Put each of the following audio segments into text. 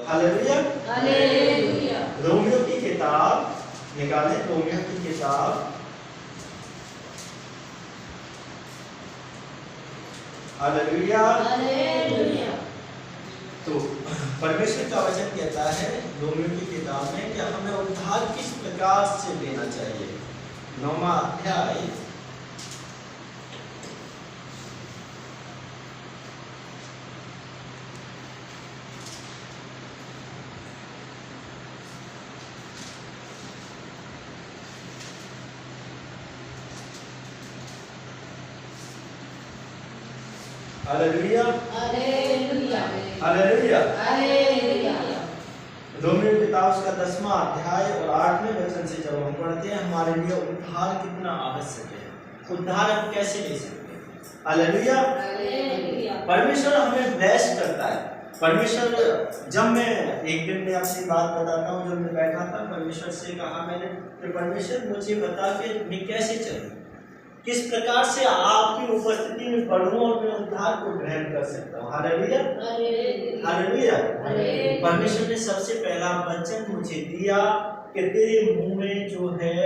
Hallelujah. Hallelujah. Romeo की किताब निकालें, रोमियो की किताब हालेलुया। हालेलुया। तो परमेश्वर का वचन कहता है रोमियो की किताब में कि हमें उद्धार किस प्रकार से लेना चाहिए। 9वां अध्याय hallelujah. Hallelujah. Hallelujah. Hallelujah. Romeo की किताब उसका 10वां अध्याय और 8वें वचन से जब हम पढ़ते हैं हमारे लिए उद्धार कितना आवश्यक है, उद्धार हम कैसे ले सकते हैं। हालेलुया। हालेलुया। परमेश्वर हमें ब्लेस करता है। परमेश्वर, जब मैं एक दिन में आपसे बात बताता हूँ, जब मैं बैठा था परमेश्वर से कहा मैंने कि परमेश्वर मुझे बता कि मैं कैसे चलूं, किस प्रकार से आपकी उपस्थिति में बढ़ूं और मैं उद्धार को ग्रहण कर सकता हूँ। हालेलुया। हालेलुया। परमेश्वर ने सबसे पहला वचन मुझे दिया कि तेरे मुंह में जो है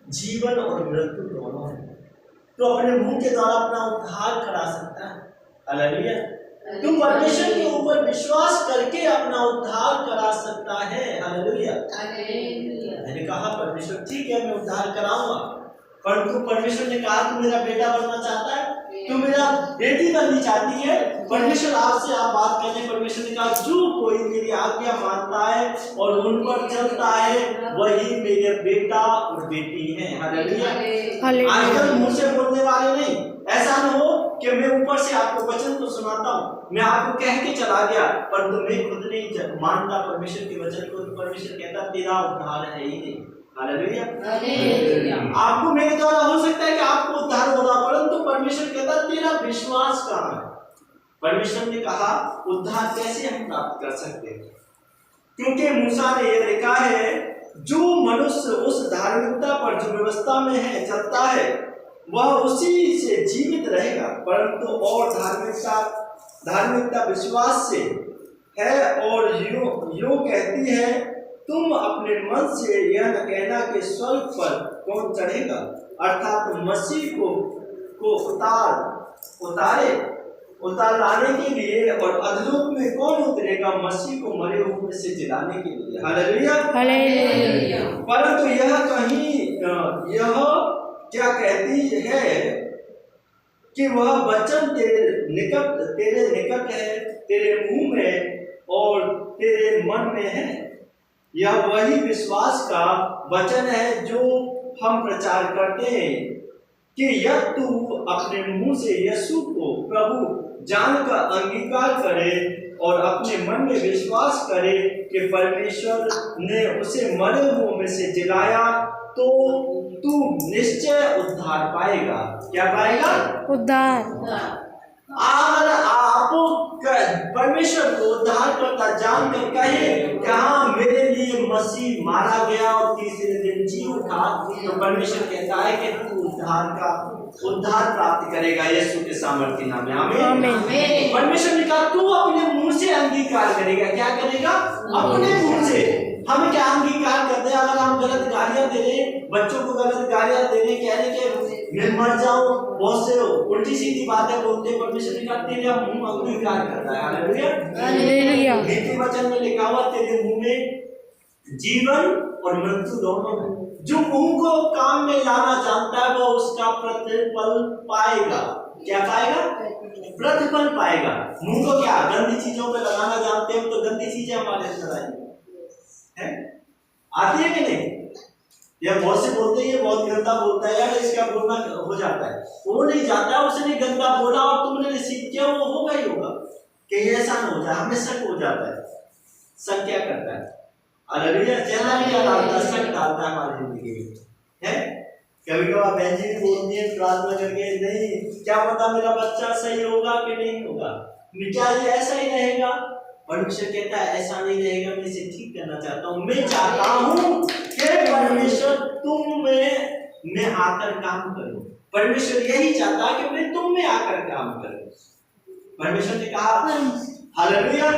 जीवन और मृत्यु दोनों है, तो अपने मुंह के द्वारा अपना उद्धार करा सकता है। हालेलुया। तू परमेश्वर के ऊपर विश्वास करके अपना उद्धार करा सकता है। हालेलुया। मैंने कहा परमेश्वर ठीक है मैं उद्धार कराऊंगा, परंतु परमेश्वर ने कहा तू मेरा बेटा बनना चाहता है, तू मेरा बेटी बननी चाहती है। परमेश्वर आपसे आप बात करने, परमेश्वर ने कहा जो कोई मेरी आज्ञा मानता है और उन पर चलता है वही मेरे बेटा और बेटी है। हालेलुया। आजकल मुंह से बोलने वाले नहीं, ऐसा न हो कि मैं ऊपर से आपको वचन तो सुनाता हूँ, मैं आपको कह के चला गया परंतु मैं खुद नहीं मानता परमेश्वर के वचन को, तो परमेश्वर कहता तेरा उद्धार है ही नहीं। हालेलुया। आपको मेरे द्वारा हो सकता है कि आपको उद्धार होगा, परंतु परमेश्वर कहता तेरा विश्वास कहाँ है। परमेश्वर ने कहा उद्धार कैसे हम प्राप्त कर सकते हैं, क्योंकि मूसा ने यह लिखा है जो मनुष्य उस धार्मिकता पर जो व्यवस्था में है चलता है वह उसी से जीवित रहेगा, परंतु और धार्मिकता विश्वास से है और यूं कहती है तुम अपने मन से यह न कहना कि स्वर्ग पर कौन चढ़ेगा, अर्थात मसीह को उतार लाने के लिए, और अधलोक में कौन उतरेगा मसीह को मरे हुए से जिलाने के लिए। हालेलुया। परंतु यह क्या कहती है कि वह वचन तेरे निकट है, तेरे मुंह में और तेरे मन में है। यह वही विश्वास का वचन है जो हम प्रचार करते हैं कि यह तू अपने मुंह से यीशु को प्रभु जानकर अंगीकार करे और अपने मन में विश्वास करे कि परमेश्वर ने उसे मरे हुओं में से जिलाया, तो तू निश्चय उद्धार पाएगा। क्या पाएगा? उद्धार। अगर आप परमेश्वर को उद्धार करता जानकर कहे कि हाँ मेरे लिए मसीह मारा गया और तीसरे दिन जी उठा, तो परमेश्वर कहता है कि तू उद्धार प्राप्त करेगा यीशु के सामर्थ्य नाम में। आमीन। परमेश्वर ने कहा तू अपने मुंह से अंगीकार करेगा। क्या करेगा? अपने मुंह से। हम क्या अंगीकार करते हैं? अगर हम गलत गालियां दे रहे, बच्चों को गलत गालियां दे रहे, कह रहे कि मैं मर जाऊं, बहुत से उल्टी सीधी बातें बोलते, परमेश्वर ने कहा तेरा मुंह अंगीकार करता है। हालेलुया। नीति वचन में लिखा हुआ तेरे मुंह में जीवन और मृत्यु दोनों है। जो मुंह को काम में लाना जानता है वो उसका प्रतिफल पाएगा। क्या पाएगा? प्रतिफल पाएगा। मुंह को क्या गंदी चीजों पे लगाना जानते हैं तो गंदी चीजें हमारे अंदर आती है कि नहीं? या बहुत से बोलते हैं ये बहुत गंदा बोलता है यार, इसका बोलना हो जाता है। वो नहीं जाता, उसने गंदा बोला और तुमने रिसीव किया, वो होगा ही होगा। कहीं ऐसा ना हो जाए, हमें शक हो जाता है। शक क्या करता है? हालेलुया। चैनल क्या डालता है? शक डालता है हमारी जिंदगी में, है? कभी कभार बहन जी बोलती है प्रार्थना करके, नहीं क्या पता मेरा बच्चा सही होगा कि नहीं होगा, क्या ये ऐसा ही रहेगा? परमेश्वर कहता है ऐसा नहीं रहेगा, मैं इसे ठीक करना चाहता हूँ। मैं चाहता हूँ कि परमेश्वर तुम में मैं आकर काम करूं। परमेश्वर यही चाहता है कि मैं तुम में आकर काम करूं। परमेश्वर ने कहा हालेलुया।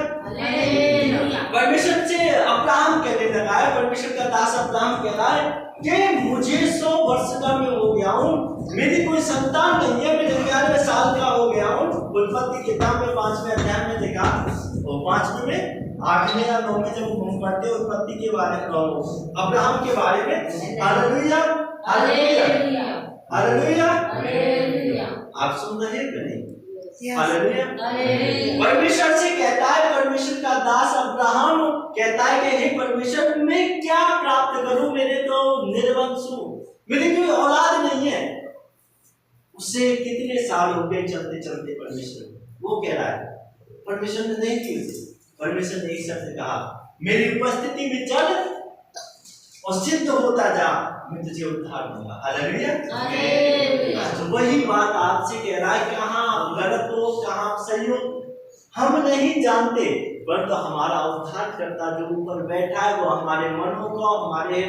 कहता है, परमेश्वर का दास अब्राहम कहता है कि मुझे 100 वर्ष का मैं हो गया हूँ, मेरी कोई संतान नहीं है, मैं 99 साल का हो गया हूँ। उत्पत्ति किताब में 5वें अध्याय में देखा, और 5वें में 8वें या 9वें जब हम पढ़ते हैं उत्पत्ति के बारे में, अब्राहम के बारे में, हालेलुया हालेलुया हालेलुया हालेलुया। आप सुन रहे हैं कि नहीं? Yes. हालेलुया। हालेलुया। परमेश्वर से कहता है, परमेश्वर का दास अब्राहम कहता है कि हे परमेश्वर, मैं क्या प्राप्त करूं, मेरे तो निर्वंश हूं, मेरी कोई औलाद नहीं है। उससे कितने साल हो गए चलते चलते, परमेश्वर वो कह रहा है, परमेश्वर ने नहीं की उसे। परमेश्वर ने एक शब्द कहा, मेरी उपस्थिति में चल और सिद्ध होता जा, मैं तुझे उद्धार दूंगा। Hallelujah hallelujah. तो वही बात आपसे कह रहा है, कहाँ गलत हो कहाँ सही हो हम नहीं जानते, पर तो हमारा उद्धार करता जो ऊपर बैठा है वो हमारे मनों को, हमारे